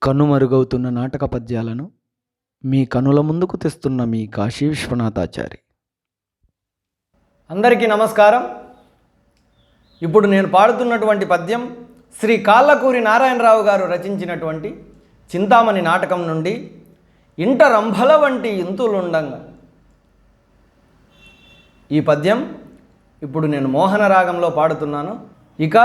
కనుమరుగవుతున్న నాటక పద్యాలను మీ కనుల ముందుకు తెస్తున్న మీ కాశీ విశ్వనాథాచారి. అందరికీ నమస్కారం. ఇప్పుడు నేను పాడుతున్నటువంటి పద్యం శ్రీ కాళ్ళకూరి నారాయణరావు గారు రచించినటువంటి చింతామణి నాటకం నుండి ఇంట రంభల వంటి ఇంతులుండంగా. ఈ పద్యం ఇప్పుడు నేను మోహన రాగంలో పాడుతున్నాను. ఇక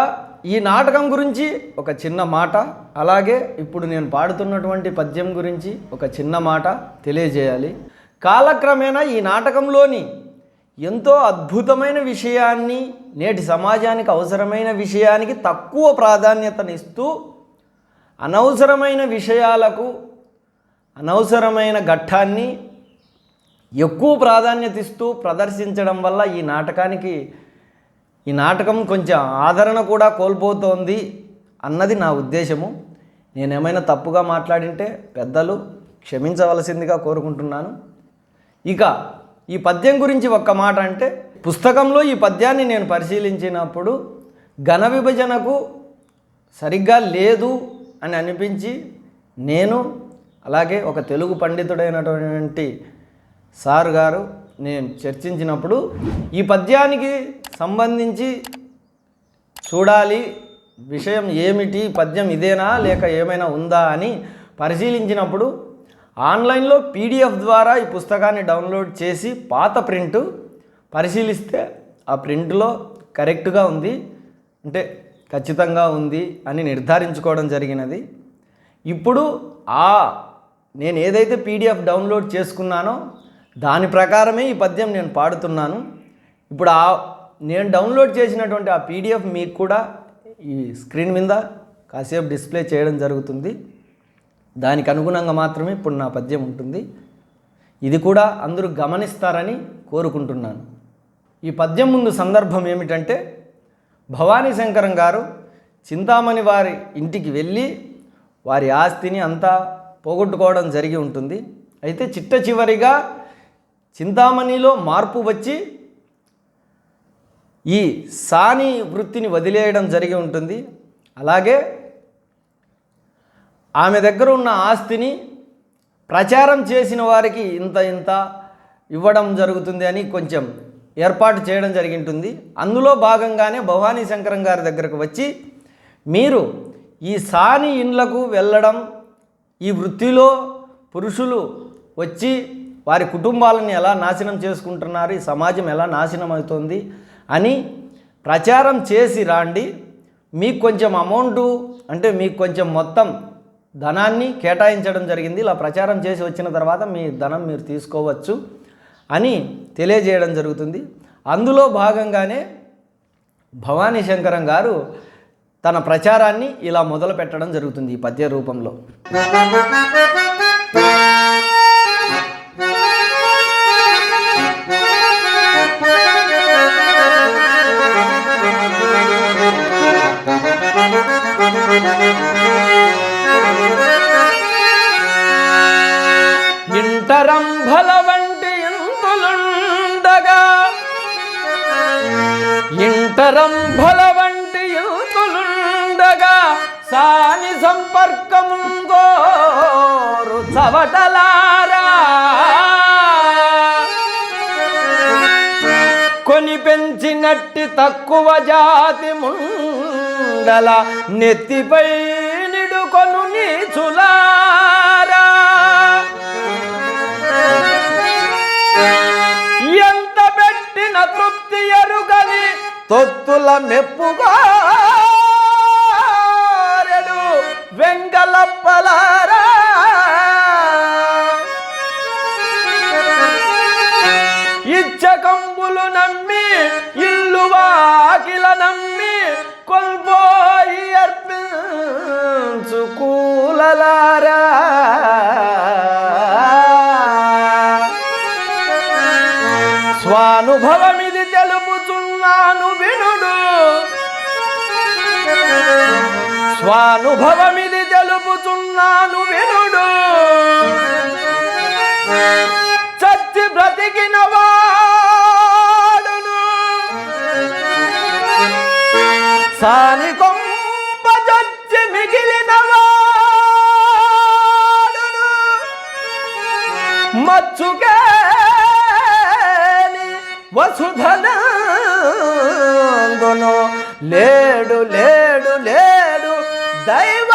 ఈ నాటకం గురించి ఒక చిన్న మాట, అలాగే ఇప్పుడు నేను పాడుతున్నటువంటి పద్యం గురించి ఒక చిన్న మాట తెలియజేయాలి. కాలక్రమేణా ఈ నాటకంలోని ఎంతో అద్భుతమైన విషయాన్ని, నేటి సమాజానికి అవసరమైన విషయానికి తక్కువ ప్రాధాన్యతనిస్తూ అనవసరమైన విషయాలకు, అనవసరమైన ఘట్టాన్ని ఎక్కువ ప్రాధాన్యత ఇస్తూ ప్రదర్శించడం వల్ల ఈ నాటకం కొంచెం ఆదరణ కూడా కోల్పోతోంది అన్నది నా ఉద్దేశము. నేనేమైనా తప్పుగా మాట్లాడింటే పెద్దలు క్షమించవలసిందిగా కోరుకుంటున్నాను. ఇక ఈ పద్యం గురించి ఒక్క మాట అంటే, పుస్తకంలో ఈ పద్యాన్ని నేను పరిశీలించినప్పుడు ఘన విభజనకు సరిగ్గా లేదు అని అనిపించి, నేను అలాగే ఒక తెలుగు పండితుడైనటువంటి సార్ గారు నేను చర్చించినప్పుడు ఈ పద్యానికి సంబంధించి చూడాలి, విషయం ఏమిటి, పద్యం ఇదేనా లేక ఏమైనా ఉందా అని పరిశీలించినప్పుడు ఆన్లైన్లో పీడిఎఫ్ ద్వారా ఈ పుస్తకాన్ని డౌన్లోడ్ చేసి పాత ప్రింట్ పరిశీలిస్తే ఆ ప్రింట్లో కరెక్ట్గా ఉంది, అంటే ఖచ్చితంగా ఉంది అని నిర్ధారించుకోవడం జరిగినది. ఇప్పుడు నేను ఏదైతే పీడిఎఫ్ డౌన్లోడ్ చేసుకున్నానో దాని ప్రకారమే ఈ పద్యం నేను పాడుతున్నాను. ఇప్పుడు నేను డౌన్లోడ్ చేసినటువంటి ఆ పీడిఎఫ్ మీకు కూడా ఈ స్క్రీన్ మీద కాసేపు డిస్ప్లే చేయడం జరుగుతుంది. దానికి అనుగుణంగా మాత్రమే ఇప్పుడు నా పద్యం ఉంటుంది. ఇది కూడా అందరూ గమనిస్తారని కోరుకుంటున్నాను. ఈ పద్యం ముందు సందర్భం ఏమిటంటే, భవానీ శంకరం గారు చింతామణి వారి ఇంటికి వెళ్ళి వారి ఆస్తిని అంతా పోగొట్టుకోవడం జరిగి ఉంటుంది. అయితే చిట్ట చివరిగా చింతామణిలో మార్పు వచ్చి ఈ సాని వృత్తిని వదిలేయడం జరిగి ఉంటుంది. అలాగే ఆమె దగ్గర ఉన్న ఆస్తిని ప్రచారం చేసిన వారికి ఇంత ఇవ్వడం జరుగుతుంది అని కొంచెం ఏర్పాటు చేయడం జరిగి ఉంటుంది. అందులో భాగంగానే భవానీ శంకరం గారి దగ్గరకు వచ్చి, మీరు ఈ సాని ఇండ్లకు వెళ్ళడం, ఈ వృత్తిలో పురుషులు వచ్చి వారి కుటుంబాలను ఎలా నాశనం చేసుకుంటున్నారు, ఈ సమాజం ఎలా నాశనం అవుతుంది అని ప్రచారం చేసి రాండి, మీకు కొంచెం అమౌంటు, అంటే మీకు కొంచెం మొత్తం ధనాన్ని కేటాయించడం జరిగింది, ఇలా ప్రచారం చేసి వచ్చిన తర్వాత మీ ధనం మీరు తీసుకోవచ్చు అని తెలియజేయడం జరుగుతుంది. అందులో భాగంగానే భవానీ శంకరం గారు తన ప్రచారాన్ని ఇలా మొదలు పెట్టడం జరుగుతుంది ఈ పద్య రూపంలో. ఇంటరంభల వంటి ఇంతులుండగా, ఇంటరంభల వంటి ఇంతులుండగా, సాని సంపర్కముంగోరు చవటలారా, కొని పెంచినట్టి తక్కువ జాతి ముండల నెత్తిపై నిడుకొను నీచులారా, ఎంత పెట్టిన తృప్తి ఎరుగని తొత్తుల మెప్పుగారెడు వెంగళప్పలారా, ఇచ్చకంబులు నమ్మి ఇల్లు వాకిల నమ్మి కొల్పోయి అర్పించు కూలలారా, స్వానుభవమిది తెలుపుచున్నాను వినుడు, స్వానుభవమిది తెలుపుచున్నాను వినుడు, చచ్చి బ్రతికిన వాడును సాని కొంప చచ్చి మిగిలిన వాడు మచ్చుకేని వసుధనందును లేడు లేడు లేడు దైవ